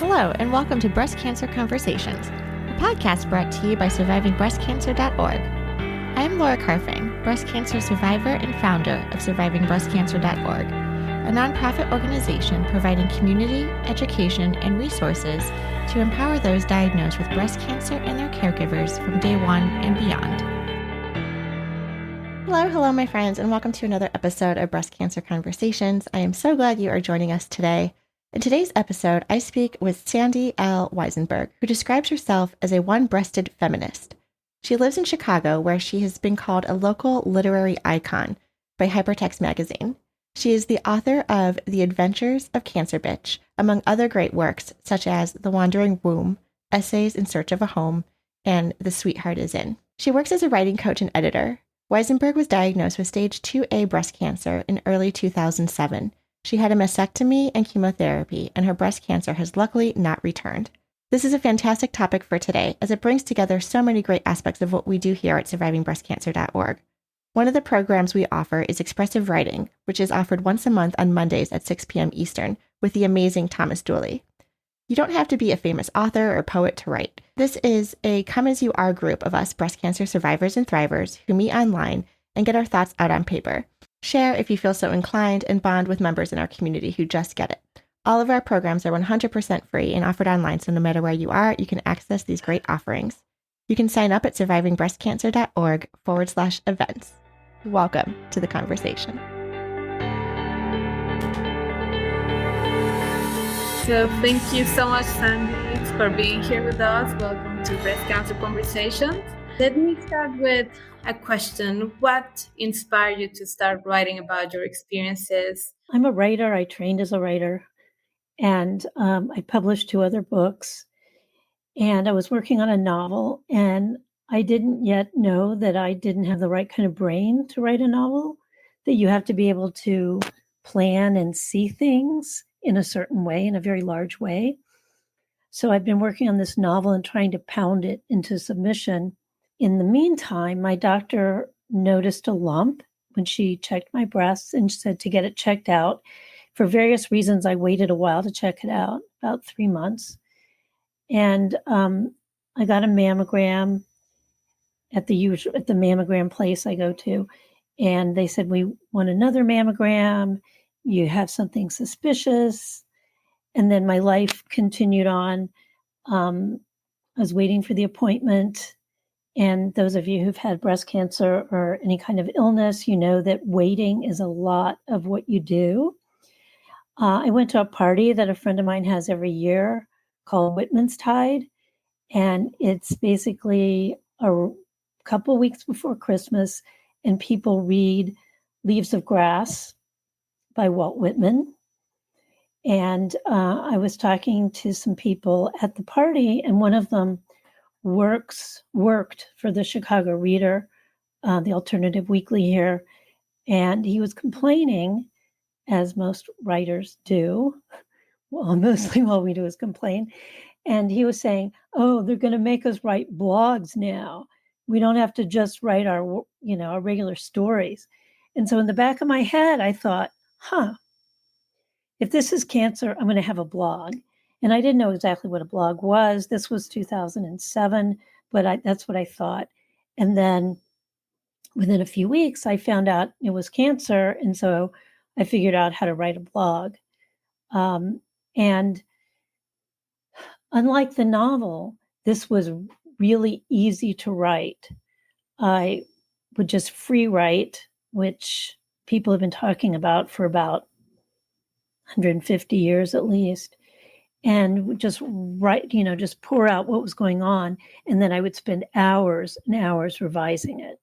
Hello, and welcome to Breast Cancer Conversations, a podcast brought to you by survivingbreastcancer.org. I am Laura Carfing, breast cancer survivor and founder of survivingbreastcancer.org, a nonprofit organization providing community, education, and resources to empower those diagnosed with breast cancer and their caregivers from day one and beyond. Hello, my friends, and welcome to another episode of Breast Cancer Conversations. I am so glad you are joining us today. In today's episode, I speak with Sandy L. Wisenberg, who describes herself as a one-breasted feminist. She lives in Chicago, where she has been called a local literary icon by Hypertext magazine. She is the author of The Adventures of Cancer Bitch, among other great works such as The Wandering Womb, Essays in Search of a Home, and The Sweetheart Is In. She works as a writing coach and editor. Wisenberg was diagnosed with stage 2A breast cancer in early 2007. She had a mastectomy and chemotherapy, and her breast cancer has luckily not returned. This is a fantastic topic for today, as it brings together so many great aspects of what we do here at survivingbreastcancer.org. One of the programs we offer is expressive writing, which is offered once a month on Mondays at 6 p.m. Eastern with the amazing Thomas Dooley. You don't have to be a famous author or poet to write. This is a come-as-you-are group of us breast cancer survivors and thrivers who meet online and get our thoughts out on paper. Share if you feel so inclined, and bond with members in our community who just get it. All of our programs are 100% free and offered online, so no matter where you are, you can access these great offerings. You can sign up at survivingbreastcancer.org/events. Welcome to the conversation. So thank you so much, Sandy, for being here with us. Welcome to Breast Cancer Conversations. Let me start with a question. What inspired you to start writing about your experiences? I'm a writer. I trained as a writer, and I published 2 other books, and I was working on a novel, and I didn't yet know that I didn't have the right kind of brain to write a novel, that you have to be able to plan and see things in a certain way, in a very large way. So I've been working on this novel and trying to pound it into submission. In the meantime, my doctor noticed a lump when she checked my breasts and said to get it checked out. For various reasons, I waited a while to check it out, about 3 months. And I got a mammogram at the mammogram place I go to. And they said, we want another mammogram. You have something suspicious. And then my life continued on. I was waiting for the appointment. And those of you who've had breast cancer or any kind of illness, you know that waiting is a lot of what you do. I went to a party that a friend of mine has every year called Whitman's Tide. And it's basically a couple weeks before Christmas, and people read Leaves of Grass by Walt Whitman. And I was talking to some people at the party, and one of them worked for the Chicago Reader, the alternative weekly here, and he was complaining, as most writers do. Well, mostly all we do is complain. And he was saying, "Oh, they're going to make us write blogs now. We don't have to just write our regular stories." And so in the back of my head, I thought, if this is cancer, I'm going to have a blog. And I didn't know exactly what a blog was. This was 2007, but that's what I thought. And then within a few weeks, I found out it was cancer. And so I figured out how to write a blog. And unlike the novel, this was really easy to write. I would just free write, which people have been talking about for about 150 years at least. And just write, just pour out what was going on. And then I would spend hours and hours revising it.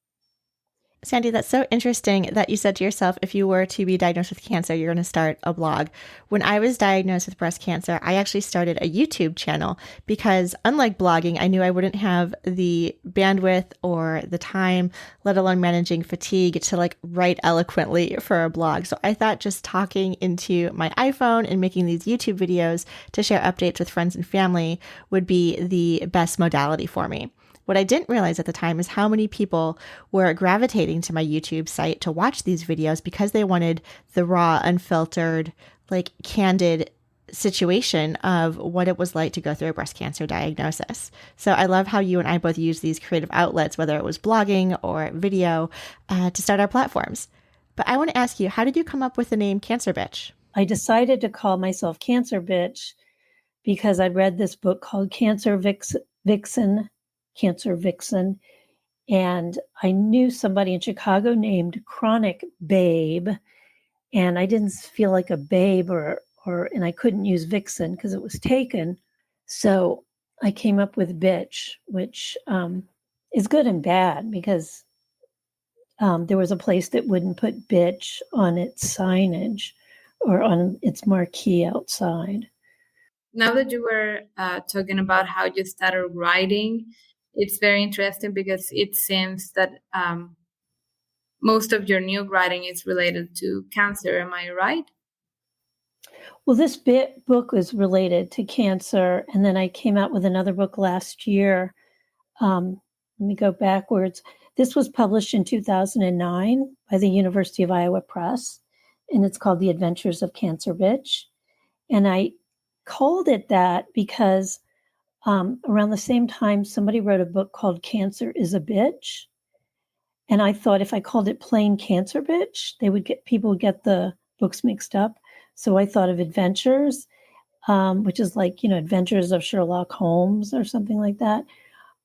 Sandy, that's so interesting that you said to yourself, if you were to be diagnosed with cancer, you're going to start a blog. When I was diagnosed with breast cancer, I actually started a YouTube channel because, unlike blogging, I knew I wouldn't have the bandwidth or the time, let alone managing fatigue, to write eloquently for a blog. So I thought just talking into my iPhone and making these YouTube videos to share updates with friends and family would be the best modality for me. What I didn't realize at the time is how many people were gravitating to my YouTube site to watch these videos because they wanted the raw, unfiltered, candid situation of what it was like to go through a breast cancer diagnosis. So I love how you and I both use these creative outlets, whether it was blogging or video, to start our platforms. But I want to ask you, how did you come up with the name Cancer Bitch? I decided to call myself Cancer Bitch because I'd read this book called Vixen, Cancer Vixen, and I knew somebody in Chicago named Chronic Babe, and I didn't feel like a babe and I couldn't use Vixen because it was taken. So I came up with Bitch, which is good and bad because there was a place that wouldn't put Bitch on its signage or on its marquee outside. Now that you were talking about how you started writing, it's very interesting because it seems that most of your new writing is related to cancer. Am I right? Well, this book was related to cancer, and then I came out with another book last year. Let me go backwards. This was published in 2009 by the University of Iowa Press, and it's called The Adventures of Cancer Bitch. And I called it that because around the same time, somebody wrote a book called Cancer is a Bitch. And I thought if I called it plain Cancer Bitch, people would get the books mixed up. So I thought of Adventures, which is like, Adventures of Sherlock Holmes or something like that.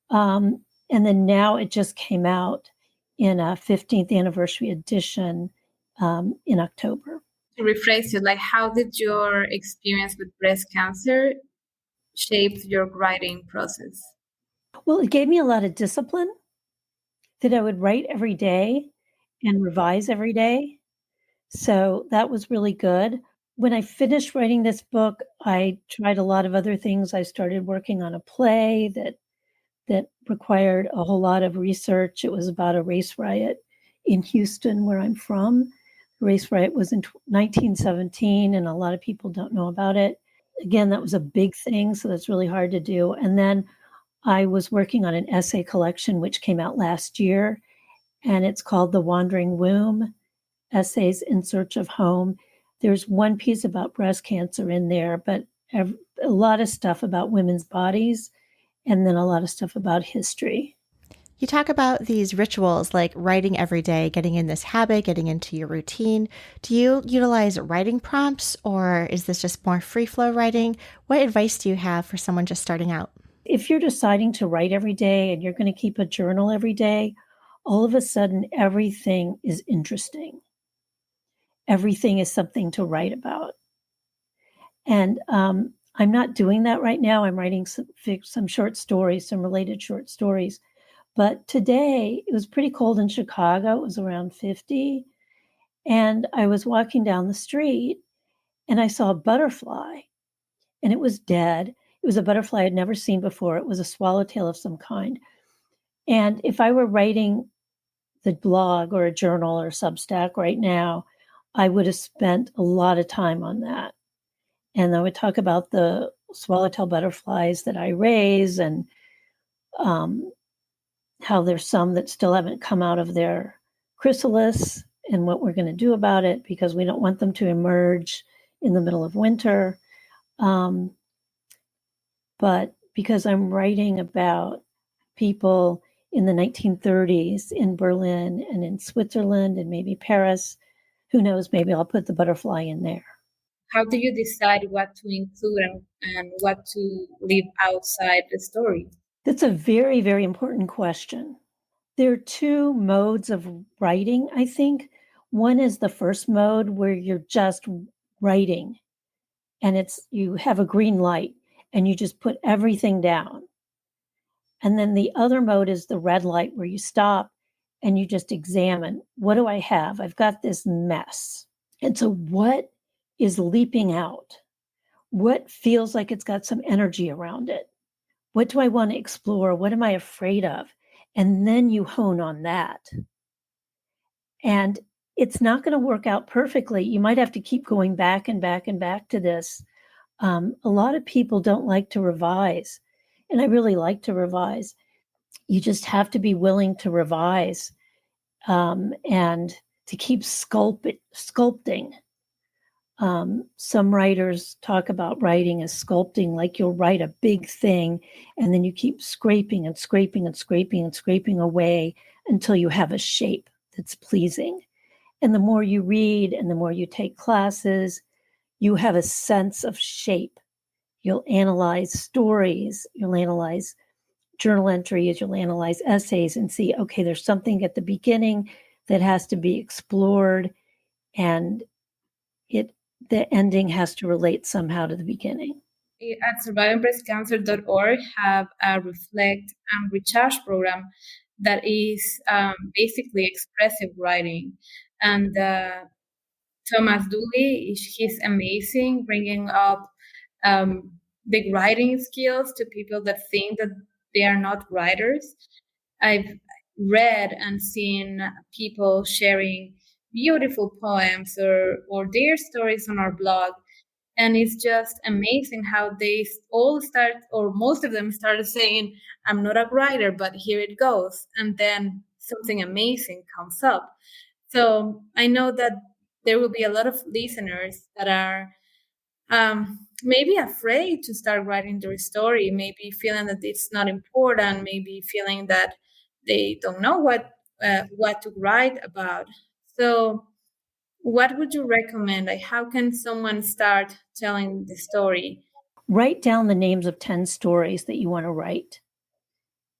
And then now it just came out in a 15th anniversary edition in October. To rephrase it, like how did your experience with breast cancer shape your writing process? Well, it gave me a lot of discipline that I would write every day and revise every day. So that was really good. When I finished writing this book, I tried a lot of other things. I started working on a play that required a whole lot of research. It was about a race riot in Houston, where I'm from. The race riot was in 1917, and a lot of people don't know about it. Again, that was a big thing, so that's really hard to do. And then I was working on an essay collection, which came out last year, and it's called The Wandering Womb, Essays in Search of Home. There's one piece about breast cancer in there, but a lot of stuff about women's bodies, and then a lot of stuff about history. You talk about these rituals like writing every day, getting in this habit, getting into your routine. Do you utilize writing prompts, or is this just more free flow writing? What advice do you have for someone just starting out? If you're deciding to write every day and you're going to keep a journal every day, all of a sudden everything is interesting. Everything is something to write about. And I'm not doing that right now. I'm writing some short stories, some related short stories. But today it was pretty cold in Chicago. It was around 50. And I was walking down the street and I saw a butterfly and it was dead. It was a butterfly I'd never seen before. It was a swallowtail of some kind. And if I were writing the blog or a journal or Substack right now, I would have spent a lot of time on that. And I would talk about the swallowtail butterflies that I raise and how there's some that still haven't come out of their chrysalis and what we're going to do about it because we don't want them to emerge in the middle of winter. But because I'm writing about people in the 1930s in Berlin and in Switzerland and maybe Paris, who knows, maybe I'll put the butterfly in there. How do you decide what to include and what to leave outside the story? That's a very, very important question. There are two modes of writing, I think. One is the first mode where you're just writing and you have a green light and you just put everything down. And then the other mode is the red light where you stop and you just examine, what do I have? I've got this mess. And so what is leaping out? What feels like it's got some energy around it? What do I want to explore? What am I afraid of? And then you hone on that. And it's not going to work out perfectly. You might have to keep going back and back and back to this. A lot of people don't like to revise. And I really like to revise. You just have to be willing to revise and to keep sculpting. Some writers talk about writing as sculpting, like you'll write a big thing and then you keep scraping and scraping and scraping and scraping away until you have a shape that's pleasing. And the more you read and the more you take classes, you have a sense of shape. You'll analyze stories, you'll analyze journal entries, you'll analyze essays and see, okay, there's something at the beginning that has to be explored, and the ending has to relate somehow to the beginning. At survivingbreastcancer.org have a reflect and recharge program that is basically expressive writing. And Thomas Dooley, he's amazing, bringing up big writing skills to people that think that they are not writers. I've read and seen people sharing beautiful poems or their stories on our blog. And it's just amazing how they all start, or most of them started saying, I'm not a writer, but here it goes. And then something amazing comes up. So I know that there will be a lot of listeners that are maybe afraid to start writing their story, maybe feeling that it's not important, maybe feeling that they don't know what to write about. So, what would you recommend? Like, how can someone start telling the story? Write down the names of 10 stories that you want to write.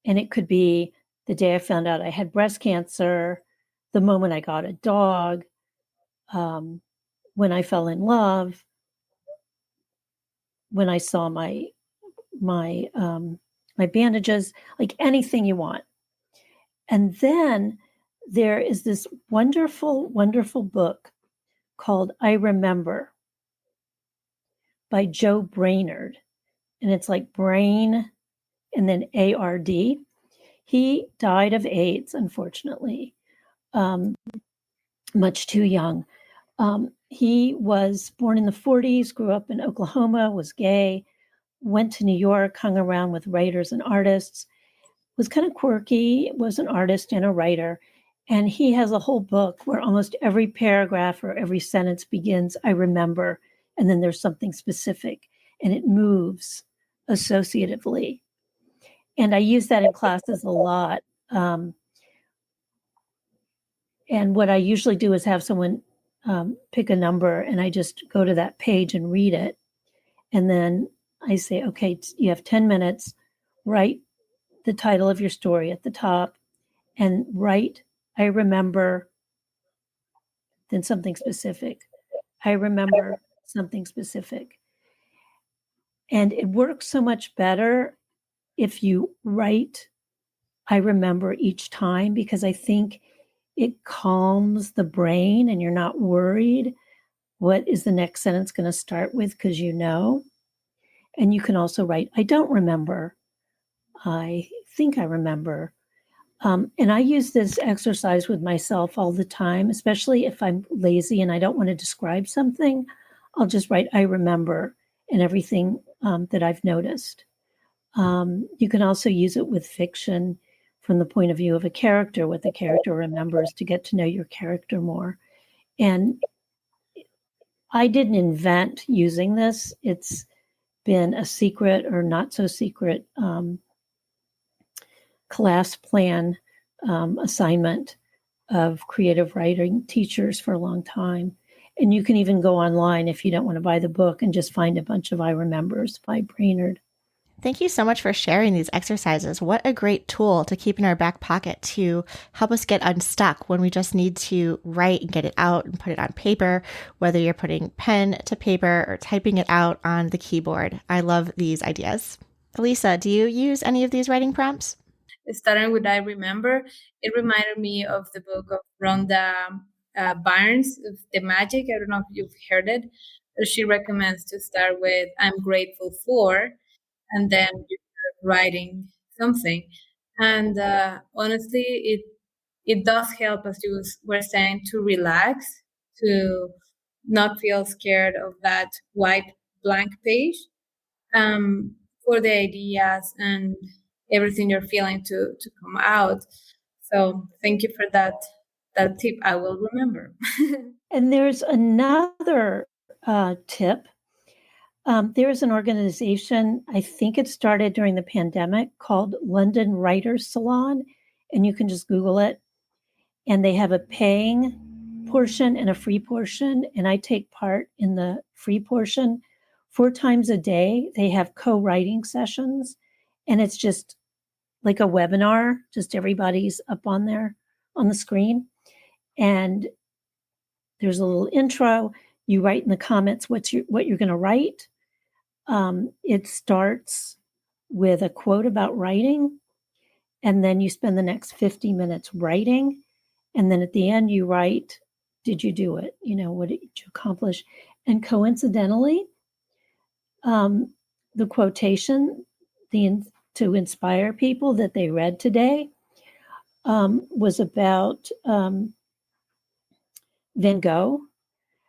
And it could be the day I found out I had breast cancer, the moment I got a dog, when I fell in love, when I saw my bandages, like anything you want. And then there is this wonderful, wonderful book called I Remember by Joe Brainerd. And it's like brain and then ARD. He died of AIDS, unfortunately, much too young. He was born in the 40s, grew up in Oklahoma, was gay, went to New York, hung around with writers and artists, was kind of quirky, was an artist and a writer. And he has a whole book where almost every paragraph or every sentence begins, I remember, and then there's something specific, and it moves associatively. And I use that in classes a lot. And what I usually do is have someone pick a number, and I just go to that page and read it. And then I say, okay, you have 10 minutes, write the title of your story at the top, and write, I remember, then something specific. I remember something specific. And it works so much better if you write, I remember each time, because I think it calms the brain and you're not worried what is the next sentence going to start with, because you know. And you can also write, I don't remember. I think I remember. And I use this exercise with myself all the time, especially if I'm lazy and I don't want to describe something. I'll just write, I remember, and everything that I've noticed. You can also use it with fiction from the point of view of a character, what the character remembers, to get to know your character more. And I didn't invent using this. It's been a secret or not so secret class plan assignment of creative writing teachers for a long time. And you can even go online if you don't want to buy the book and just find a bunch of I Remembers by Brainerd. Thank you so much for sharing these exercises. What a great tool to keep in our back pocket to help us get unstuck when we just need to write and get it out and put it on paper, whether you're putting pen to paper or typing it out on the keyboard. I love these ideas. Elisa, do you use any of these writing prompts? Starting with I Remember, it reminded me of the book of Rhonda Byrne's, The Magic. I don't know if you've heard it. She recommends to start with I'm grateful for, and then you start writing something. And honestly, it does help, as you were saying, to relax, to not feel scared of that white blank page, for the ideas and everything you're feeling to come out. So thank you for that tip. I will remember. And there's another tip. There is an organization, I think it started during the pandemic, called London Writers Salon, and you can just Google it. And they have a paying portion and a free portion, and I take part in the free portion 4 times a day. They have co-writing sessions, and it's just like a webinar, just everybody's up on there on the screen. And there's a little intro. You write in the comments what you're going to write. It starts with a quote about writing, and then you spend the next 50 minutes writing. And then at the end, you write, did you do it? What did you accomplish? And coincidentally, the quotation, to inspire people that they read today, was about Van Gogh,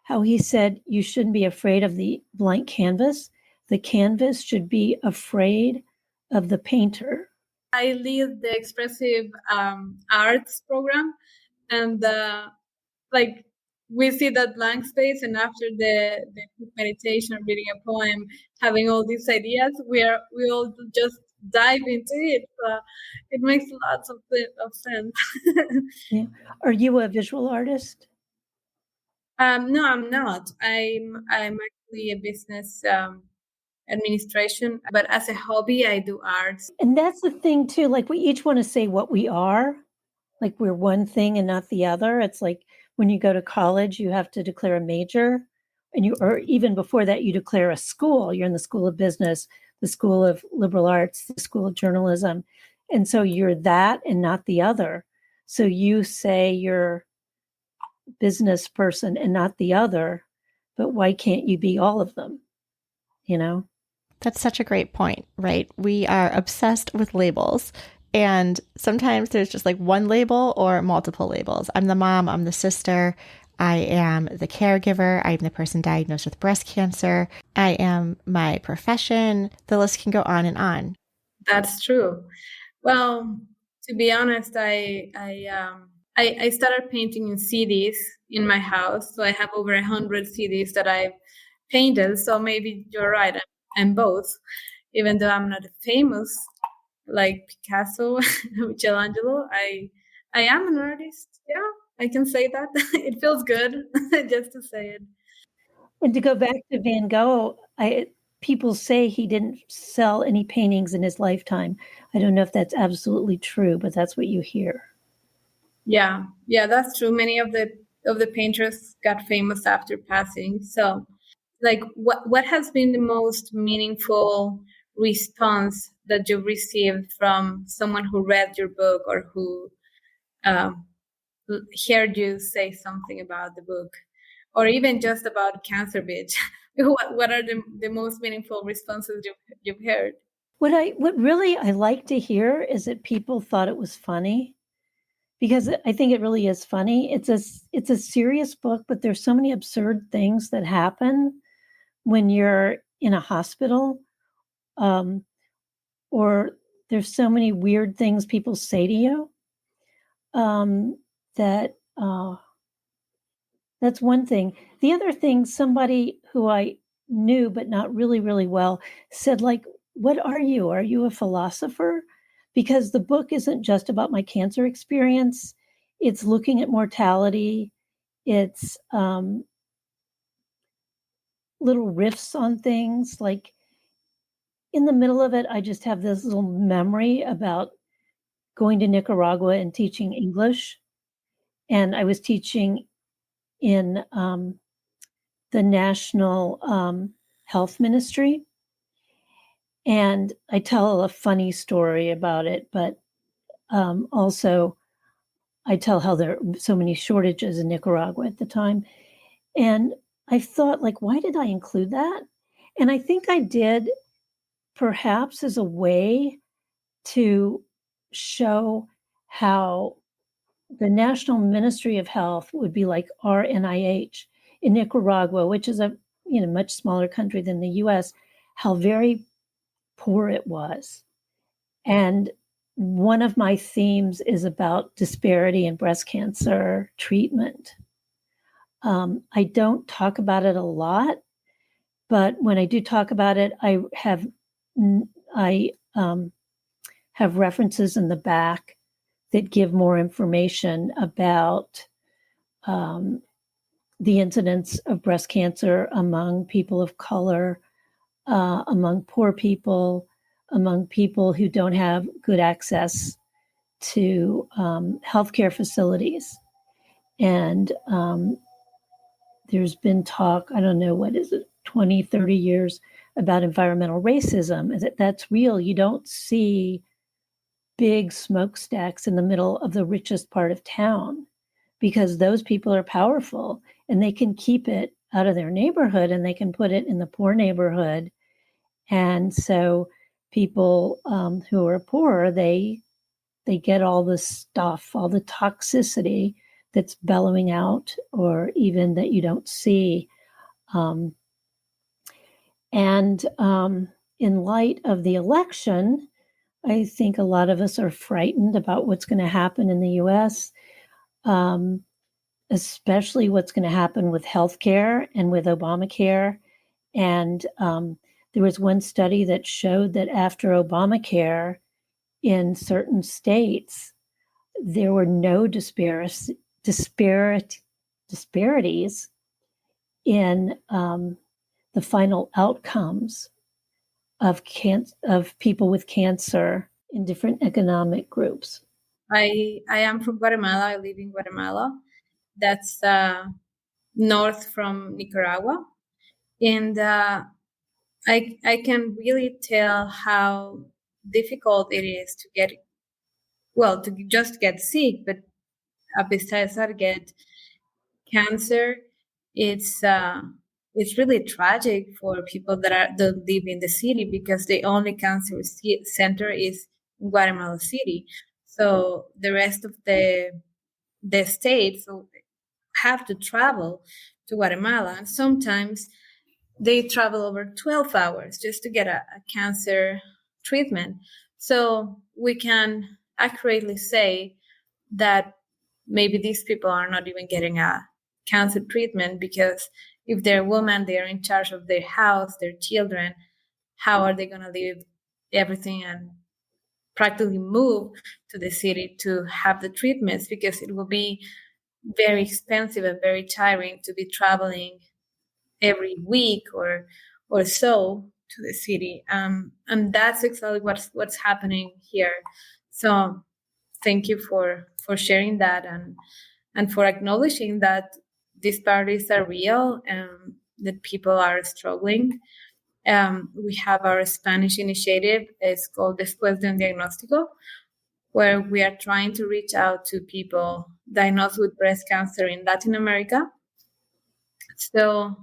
how he said, you shouldn't be afraid of the blank canvas. The canvas should be afraid of the painter. I lead the expressive arts program, and we see that blank space, and after the meditation, reading a poem, having all these ideas, we all just dive into it. It makes lots of sense. Yeah. Are you a visual artist? No, I'm not. I'm actually a business administration, but as a hobby, I do arts. And that's the thing too. Like, we each want to say what we are, like we're one thing and not the other. It's like when you go to college, you have to declare a major, or even before that, you declare a school. You're in the School of Business, the School of Liberal Arts, the School of Journalism. And so you're that and not the other. So you say you're business person and not the other, but why can't you be all of them? That's such a great point, right? We are obsessed with labels. And sometimes there's just like one label or multiple labels. I'm the mom, I'm the sister, I am the caregiver, I'm the person diagnosed with breast cancer, I am my profession. The list can go on and on. That's true. Well, to be honest, I started painting in CDs in my house. So I have over 100 CDs that I've painted. So maybe you're right. I'm both, even though I'm not famous like Picasso, Michelangelo. I am an artist. Yeah, I can say that. It feels good just to say it. And to go back to Van Gogh, people say he didn't sell any paintings in his lifetime. I don't know if that's absolutely true, but that's what you hear. Yeah, that's true. Many of the painters got famous after passing. So, like, what has been the most meaningful response that you've received from someone who read your book or who heard you say something about the book, or even just about Cancer Bitch? What are the most meaningful responses you've heard? What really I like to hear is that people thought it was funny, because I think it really is funny. It's a serious book, but there's so many absurd things that happen when you're in a hospital, or there's so many weird things people say to you, that that's one thing. The other thing, somebody who I knew but not really, really well said, like, what are you? Are you a philosopher? Because the book isn't just about my cancer experience. It's looking at mortality. It's little riffs on things. Like, in the middle of it, I just have this little memory about going to Nicaragua and teaching English. And I was teaching in the National Health Ministry. And I tell a funny story about it, but also I tell how there are so many shortages in Nicaragua at the time. And I thought, like, why did I include that? And I think I did perhaps as a way to show how the National Ministry of Health would be like our NIH in Nicaragua, which is a much smaller country than the US, how very poor it was. And one of my themes is about disparity in breast cancer treatment. I don't talk about it a lot But when I do talk about it, I have references in the back that give more information about the incidence of breast cancer among people of color, among poor people, among people who don't have good access to healthcare facilities. And there's been talk, I don't know, what is it, 20, 30 years about environmental racism. That's real. You don't see big smokestacks in the middle of the richest part of town because those people are powerful and they can keep it out of their neighborhood and they can put it in the poor neighborhood. And so people who are poor, they get all the stuff, all the toxicity that's bellowing out or even that you don't see. And in light of the election, I think a lot of us are frightened about what's going to happen in the US, especially what's going to happen with healthcare and with Obamacare. And there was one study that showed that after Obamacare, in certain states, there were no disparities in the final outcomes of people with cancer in different economic groups. I am from Guatemala. I live in Guatemala. That's north from Nicaragua. And I can really tell how difficult it is to just get sick, but besides that, get cancer. It's really tragic for people that live in the city because the only cancer center is in Guatemala City. So the rest of the states have to travel to Guatemala, and sometimes they travel over 12 hours just to get a cancer treatment. So we can accurately say that maybe these people are not even getting a cancer treatment because if they're women, they are in charge of their house, their children. How are they going to leave everything and practically move to the city to have the treatments? Because it will be very expensive and very tiring to be traveling every week or so to the city. And that's exactly what's happening here. So thank you for sharing that and for acknowledging that disparities are real and that people are struggling. We have our Spanish initiative. It's called Después de un Diagnóstico, where we are trying to reach out to people diagnosed with breast cancer in Latin America. So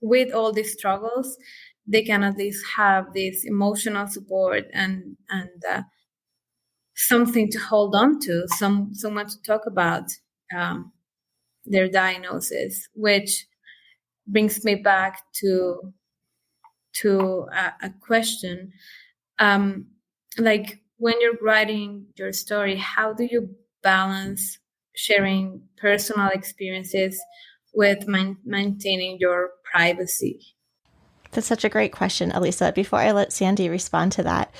with all these struggles, they can at least have this emotional support and something to hold on to, someone to talk about their diagnosis, which brings me back to a question. Like when you're writing your story, how do you balance sharing personal experiences with maintaining your privacy? That's such a great question, Elisa. Before I let Sandy respond to that,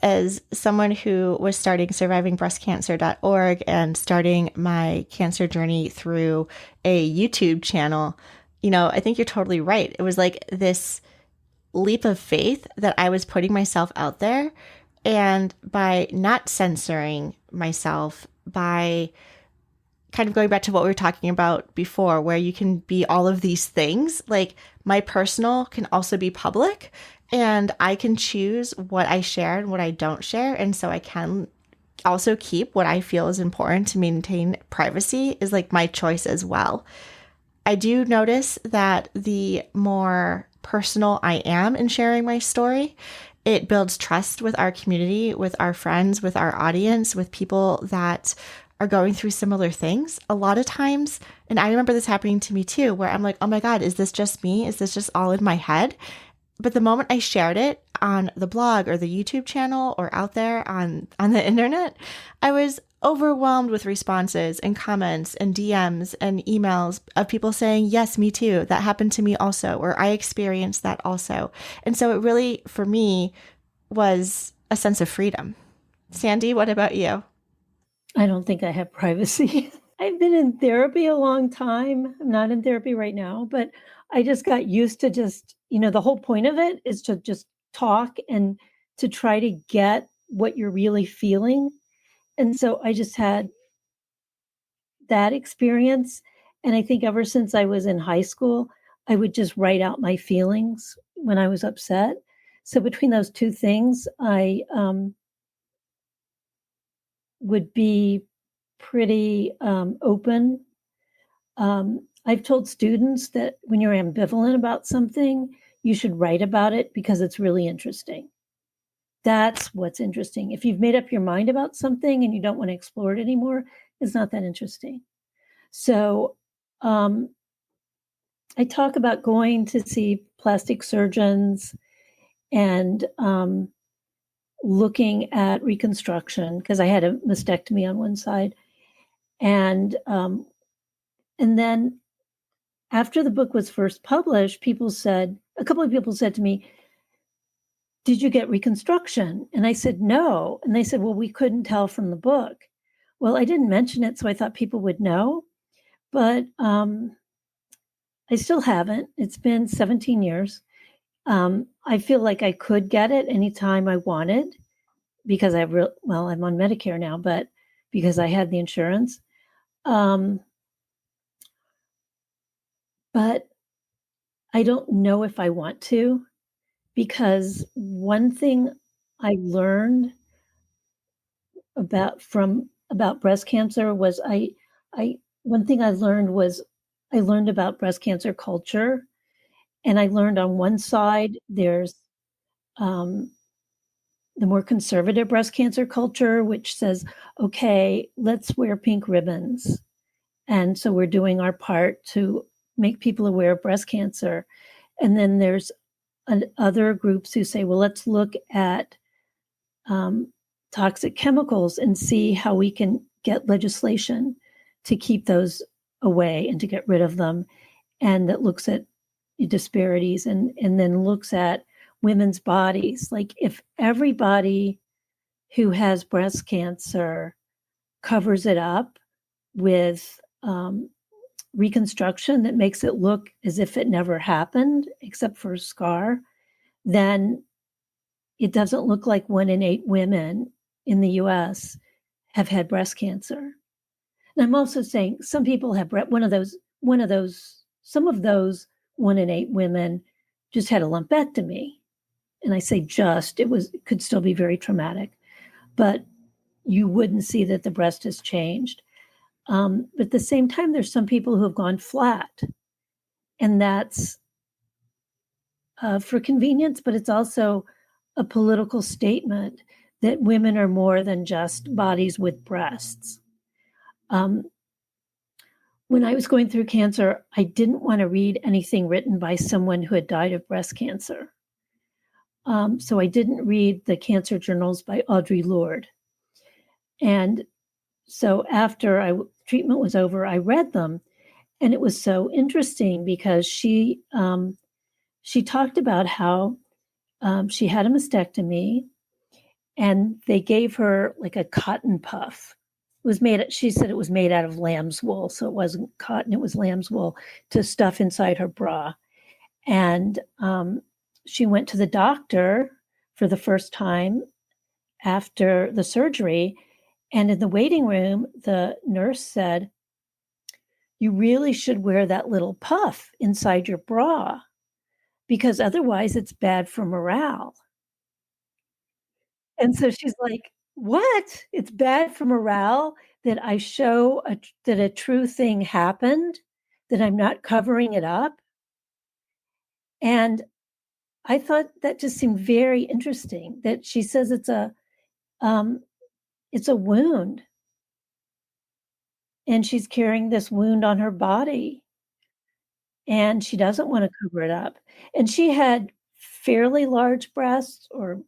as someone who was starting survivingbreastcancer.org and starting my cancer journey through a YouTube channel, I think you're totally right. It was like this leap of faith that I was putting myself out there. And by not censoring myself, by kind of going back to what we were talking about before, where you can be all of these things, like my personal can also be public and I can choose what I share and what I don't share. And so I can also keep what I feel is important to maintain privacy is like my choice as well. I do notice that the more personal I am in sharing my story, it builds trust with our community, with our friends, with our audience, with people that are going through similar things. A lot of times, and I remember this happening to me too, where I'm like, oh my God, is this just me? Is this just all in my head? But the moment I shared it on the blog or the YouTube channel or out there on the internet, I was overwhelmed with responses and comments and DMs and emails of people saying, yes, me too. That happened to me also, or I experienced that also. And so it really, for me, was a sense of freedom. Sandy, what about you? I don't think I have privacy. I've been in therapy a long time. I'm not in therapy right now, but I just got used to just, the whole point of it is to just talk and to try to get what you're really feeling. And so I just had that experience. And I think ever since I was in high school, I would just write out my feelings when I was upset. So between those two things, I would be pretty open. I've told students that when you're ambivalent about something, you should write about it because it's really interesting. That's what's interesting. If you've made up your mind about something and you don't want to explore it anymore, it's not that interesting. So I talk about going to see plastic surgeons and looking at reconstruction because I had a mastectomy on one side. And then after the book was first published, a couple of people said to me, did you get reconstruction? And I said, no. And they said, well, we couldn't tell from the book. Well, I didn't mention it, so I thought people would know. But I still haven't. It's been 17 years. I feel like I could get it anytime I wanted because I'm on Medicare now, but because I had the insurance. But I don't know if I want to, because one thing I learned about breast cancer was I learned about breast cancer culture, and I learned on one side there's the more conservative breast cancer culture, which says, okay, let's wear pink ribbons. And so we're doing our part to make people aware of breast cancer. And then there's other groups who say, well, let's look at toxic chemicals and see how we can get legislation to keep those away and to get rid of them. And that looks at disparities and then looks at women's bodies. Like if everybody who has breast cancer covers it up with reconstruction that makes it look as if it never happened, except for a scar, then it doesn't look like 1 in 8 women in the US have had breast cancer. And I'm also saying some people have some of those 1 in 8 women just had a lumpectomy. And I say it could still be very traumatic, but you wouldn't see that the breast has changed. But at the same time, there's some people who have gone flat, and that's for convenience, but it's also a political statement that women are more than just bodies with breasts. When I was going through cancer, I didn't want to read anything written by someone who had died of breast cancer. So I didn't read the cancer journals by Audre Lorde. And so after treatment was over, I read them. And it was so interesting because she talked about how she had a mastectomy and they gave her like a cotton puff. She said it was made out of lamb's wool. So it wasn't cotton, it was lamb's wool to stuff inside her bra. And she went to the doctor for the first time after the surgery. And in the waiting room, the nurse said, you really should wear that little puff inside your bra because otherwise it's bad for morale. And so she's like, what? It's bad for morale that I show that a true thing happened, that I'm not covering it up? And I thought that just seemed very interesting that she says it's a wound. And she's carrying this wound on her body. And she doesn't want to cover it up. And she had fairly large breasts or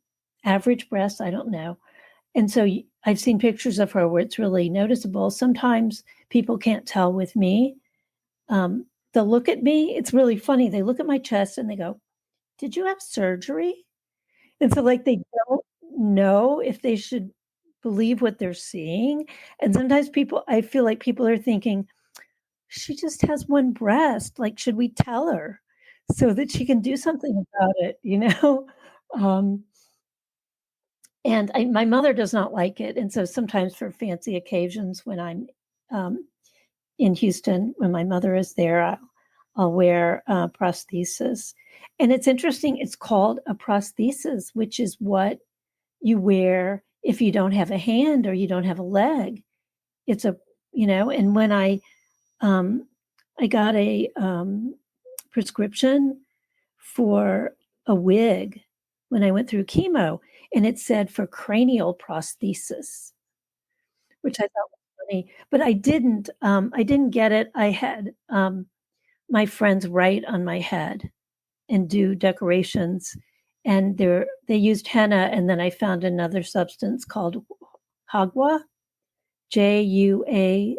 average breasts, I don't know. And so I've seen pictures of her where it's really noticeable. Sometimes people can't tell with me. They'll look at me. It's really funny. They look at my chest and they go, "Did you have surgery?" And so like they don't know if they should believe what they're seeing. And sometimes I feel like people are thinking, she just has one breast. Like, should we tell her so that she can do something about it, you know? And my mother does not like it. And so sometimes for fancy occasions when I'm in Houston, when my mother is there, I'll wear prosthesis. And it's interesting, it's called a prosthesis, which is what you wear if you don't have a hand or you don't have a leg. It's and when I got a prescription for a wig when I went through chemo, and it said for cranial prosthesis, which I thought was funny, but I didn't get it. I had my friends write on my head and do decorations, and they used henna, and then I found another substance called Hagwa, Juaga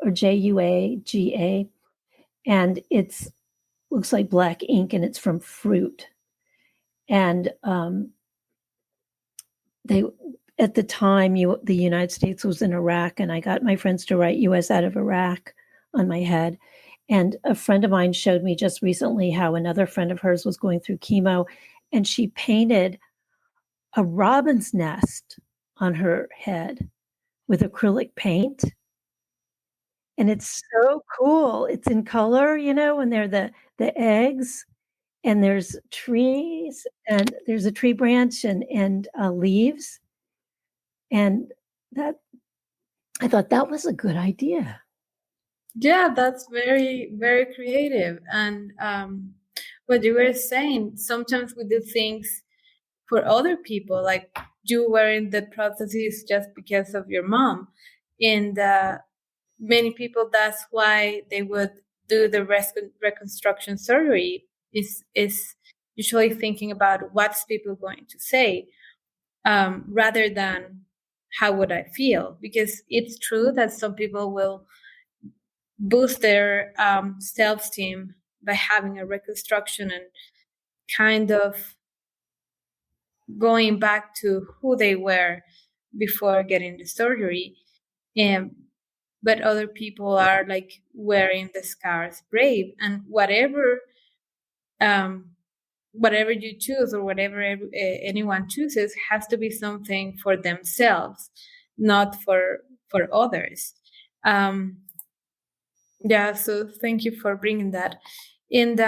or Juaga, and it's looks like black ink, and it's from fruit. And they at the time the United States was in Iraq, and I got my friends to write US out of Iraq on my head. And a friend of mine showed me just recently how another friend of hers was going through chemo, and she painted a robin's nest on her head with acrylic paint. And it's so cool. It's in color, and they're the eggs, and there's trees, and there's a tree branch and leaves. And I thought that was a good idea. Yeah, that's very, very creative. And what you were saying, sometimes we do things for other people, like you wearing the prosthesis just because of your mom. And many people, that's why they would do the reconstruction surgery, is usually thinking about what's people going to say, rather than how would I feel. Because it's true that some people will boost their self-esteem by having a reconstruction and kind of going back to who they were before getting the surgery. And but other people are like wearing the scars brave, and whatever you choose, or whatever anyone chooses, has to be something for themselves, not for others. Yeah, so thank you for bringing that. And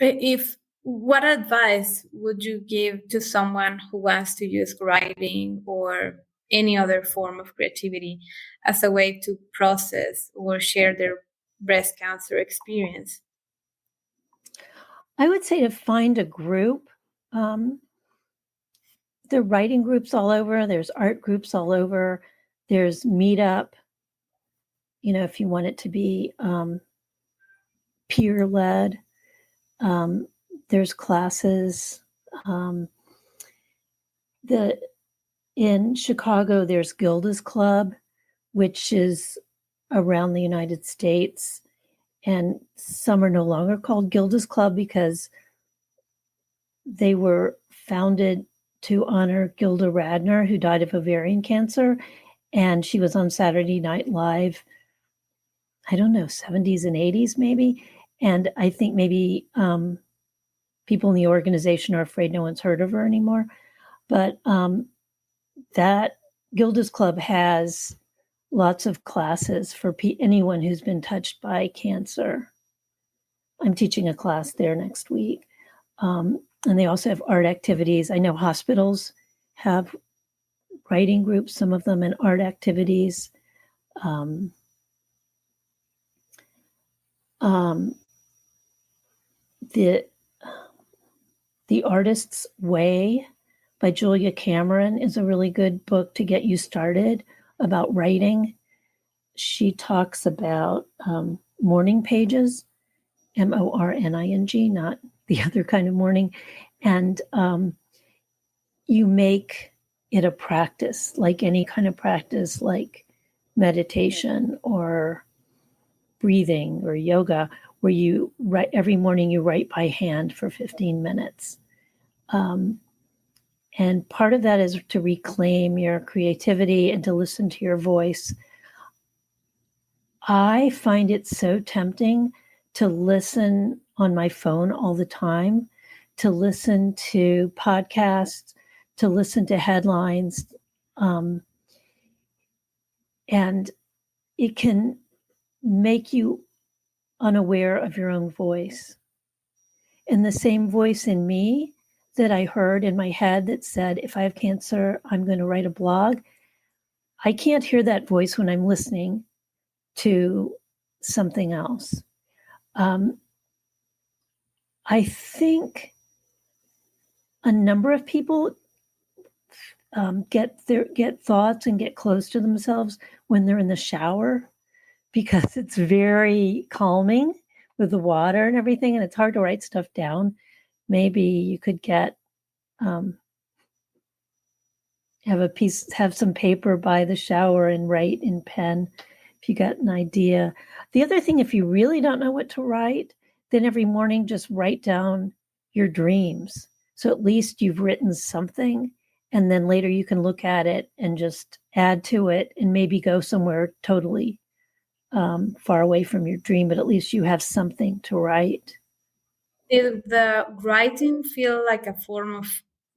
if what advice would you give to someone who wants to use writing or any other form of creativity as a way to process or share their breast cancer experience? I would say to find a group. There are writing groups all over. There's art groups all over. There's Meetup. If you want it to be peer-led. There's classes. In Chicago, there's Gilda's Club, which is around the United States. And some are no longer called Gilda's Club because they were founded to honor Gilda Radner, who died of ovarian cancer. And she was on Saturday Night Live, I don't know, 70s and 80s maybe. And I think maybe people in the organization are afraid no one's heard of her anymore. But that Gilda's Club has lots of classes for anyone who's been touched by cancer. I'm teaching a class there next week. And they also have art activities. I know hospitals have writing groups, some of them, and art activities. The Artist's Way by Julia Cameron is a really good book to get you started about writing. She talks about morning pages, morning, not the other kind of morning. And you make it a practice, like any kind of practice, like meditation or breathing or yoga, where you write every morning, you write by hand for 15 minutes. And part of that is to reclaim your creativity and to listen to your voice. I find it so tempting to listen on my phone all the time, to listen to podcasts, to listen to headlines. And it can make you unaware of your own voice. And the same voice in me that I heard in my head that said, if I have cancer, I'm going to write a blog. I can't hear that voice when I'm listening to something else. I think a number of people get thoughts and get close to themselves when they're in the shower, because it's very calming with the water and everything, and it's hard to write stuff down. Maybe you could get have some paper by the shower and write in pen if you got an idea. The other thing, if you really don't know what to write, then every morning just write down your dreams. So at least you've written something, and then later you can look at it and just add to it and maybe go somewhere totally far away from your dream, but at least you have something to write. Did the writing feel like a form of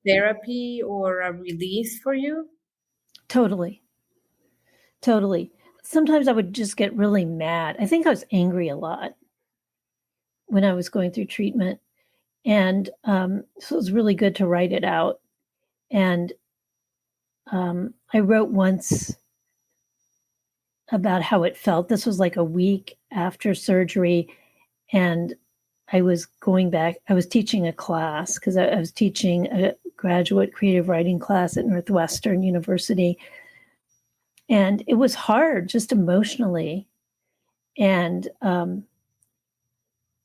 therapy or a release for you? Totally. Sometimes I would just get really mad. I think I was angry a lot when I was going through treatment. And so it was really good to write it out. And I wrote once about how it felt. This was like a week after surgery. And I was teaching a class, because I was teaching a graduate creative writing class at Northwestern University. And it was hard, just emotionally. And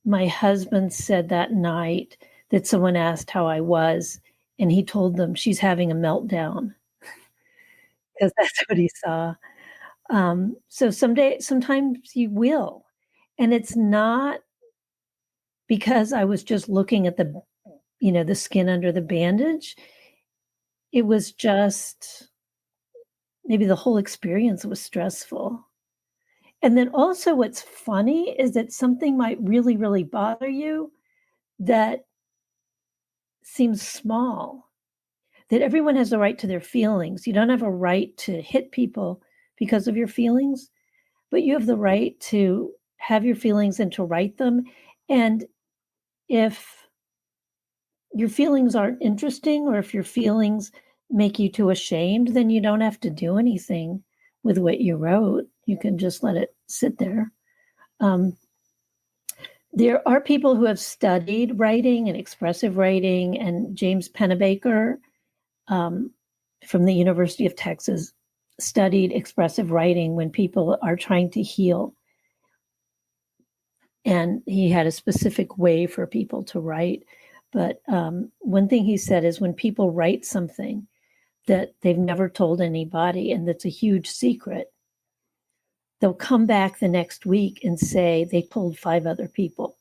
my husband said that night that someone asked how I was, and he told them she's having a meltdown, because that's what he saw. So sometimes you will. And it's not because I was just looking at the skin under the bandage. It was just maybe the whole experience was stressful. And then also what's funny is that something might really, really bother you that seems small, that everyone has a right to their feelings. You don't have a right to hit people because of your feelings, but you have the right to have your feelings and to write them. And if your feelings aren't interesting, or if your feelings make you too ashamed, then you don't have to do anything with what you wrote. You can just let it sit there. There are people who have studied writing and expressive writing, and James Pennebaker from the University of Texas studied expressive writing when people are trying to heal. And he had a specific way for people to write. But one thing he said is when people write something that they've never told anybody and that's a huge secret, they'll come back the next week and say they told 5 other people.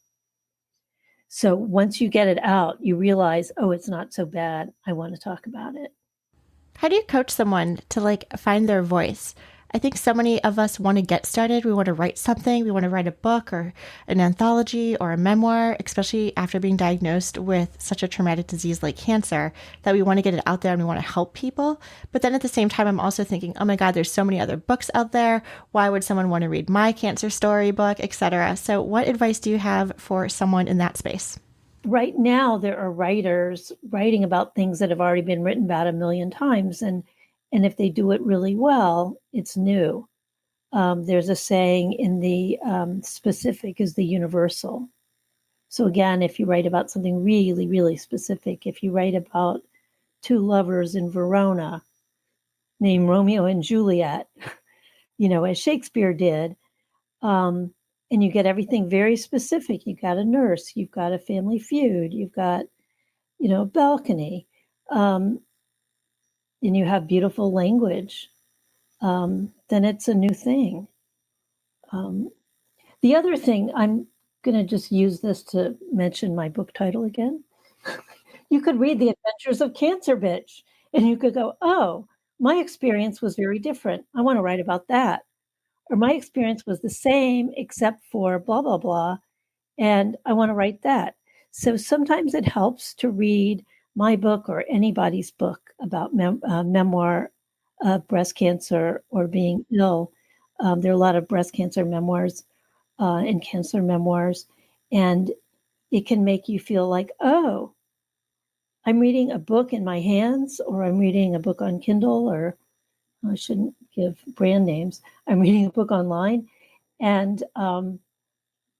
So once you get it out, you realize, oh, it's not so bad. I want to talk about it. How do you coach someone to find their voice? I think so many of us want to get started. We want to write something. We want to write a book or an anthology or a memoir, especially after being diagnosed with such a traumatic disease like cancer, that we want to get it out there and we want to help people. But then at the same time, I'm also thinking, oh my God, there's so many other books out there. Why would someone want to read my cancer story book, etc.? So what advice do you have for someone in that space? Right now, there are writers writing about things that have already been written about 1 million times. And if they do it really well, it's new. There's a saying in the specific is the universal. So again, if you write about something really, really specific, if you write about 2 lovers in Verona named Romeo and Juliet, as Shakespeare did, and you get everything very specific. You've got a nurse, you've got a family feud, you've got a balcony, and you have beautiful language, then it's a new thing. The other thing, I'm going to just use this to mention my book title again. You could read The Adventures of Cancer Bitch, and you could go, oh, my experience was very different. I want to write about that. Or my experience was the same, except for blah, blah, blah. And I want to write that. So sometimes it helps to read my book or anybody's book about memoir of breast cancer or being ill. There are a lot of breast cancer memoirs and cancer memoirs, and it can make you feel like, oh, I'm reading a book in my hands, or I'm reading a book on Kindle, or I shouldn't give brand names. I'm reading a book online, and I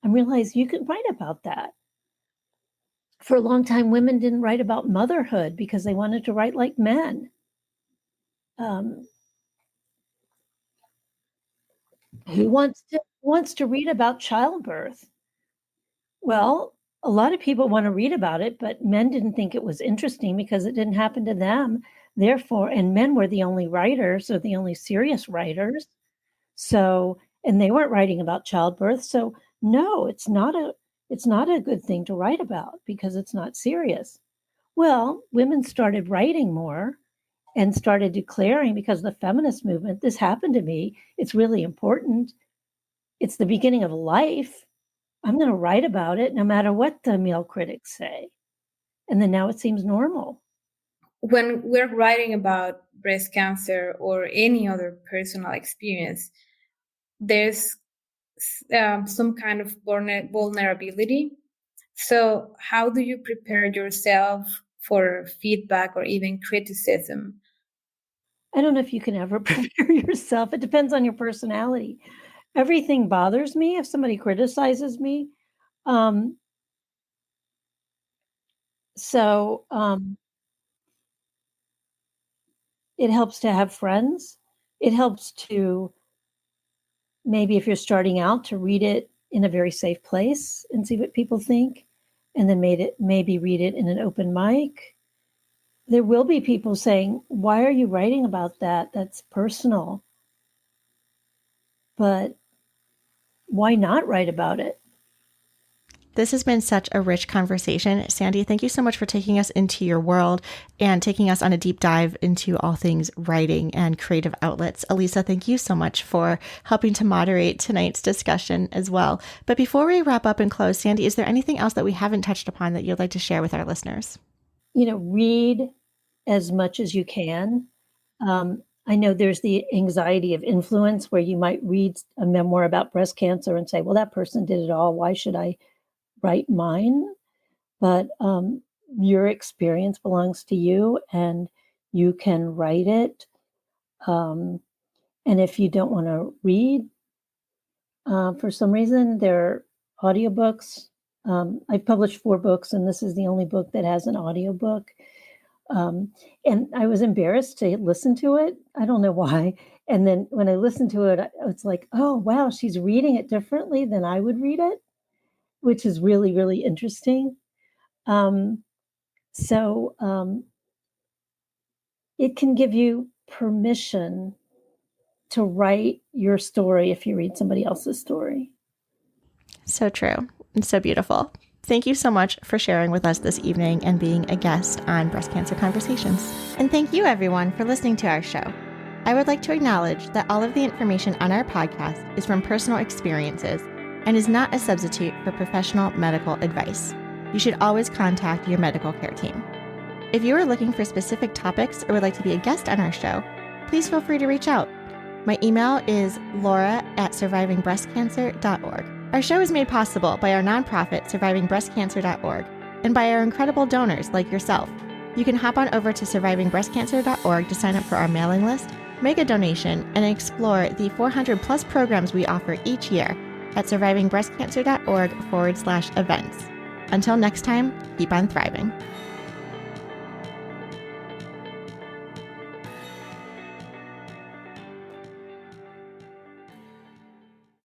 realize you can write about that. For a long time, women didn't write about motherhood because they wanted to write like men. Who wants to read about childbirth? Well, a lot of people want to read about it, but men didn't think it was interesting because it didn't happen to them. Therefore, and men were the only writers, or the only serious writers. So, and they weren't writing about childbirth. So, no, it's not a good thing to write about because it's not serious. Well, women started writing more and started declaring, because of the feminist movement, this happened to me. It's really important. It's the beginning of life. I'm going to write about it no matter what the male critics say. And then now it seems normal. When we're writing about breast cancer or any other personal experience, there's some kind of vulnerability. So how do you prepare yourself for feedback or even criticism? I don't know if you can ever prepare yourself. It depends on your personality. Everything bothers me if somebody criticizes me. So it helps to have friends. It helps to, maybe if you're starting out, to read it in a very safe place and see what people think, and then maybe read it in an open mic. There will be people saying, why are you writing about that? That's personal. But why not write about it? This has been such a rich conversation. Sandy, thank you so much for taking us into your world and taking us on a deep dive into all things writing and creative outlets. Elisa, thank you so much for helping to moderate tonight's discussion as well. But before we wrap up and close, Sandy, is there anything else that we haven't touched upon that you'd like to share with our listeners? Read as much as you can. I know there's the anxiety of influence, where you might read a memoir about breast cancer and say, well, that person did it all. Why should I write mine? But your experience belongs to you, and you can write it. And if you don't want to read, for some reason, there are audiobooks. I've published 4 books, and this is the only book that has an audiobook. And I was embarrassed to listen to it. I don't know why. And then when I listened to it, it's like, oh, wow, she's reading it differently than I would read it, which is really, really interesting. So it can give you permission to write your story if you read somebody else's story. So true and so beautiful. Thank you so much for sharing with us this evening and being a guest on Breast Cancer Conversations. And thank you, everyone, for listening to our show. I would like to acknowledge that all of the information on our podcast is from personal experiences and is not a substitute for professional medical advice. You should always contact your medical care team. If you are looking for specific topics or would like to be a guest on our show, please feel free to reach out. My email is laura@survivingbreastcancer.org. Our show is made possible by our nonprofit, survivingbreastcancer.org, and by our incredible donors like yourself. You can hop on over to survivingbreastcancer.org to sign up for our mailing list, make a donation, and explore the 400+ programs we offer each year at survivingbreastcancer.org/events. Until next time, keep on thriving.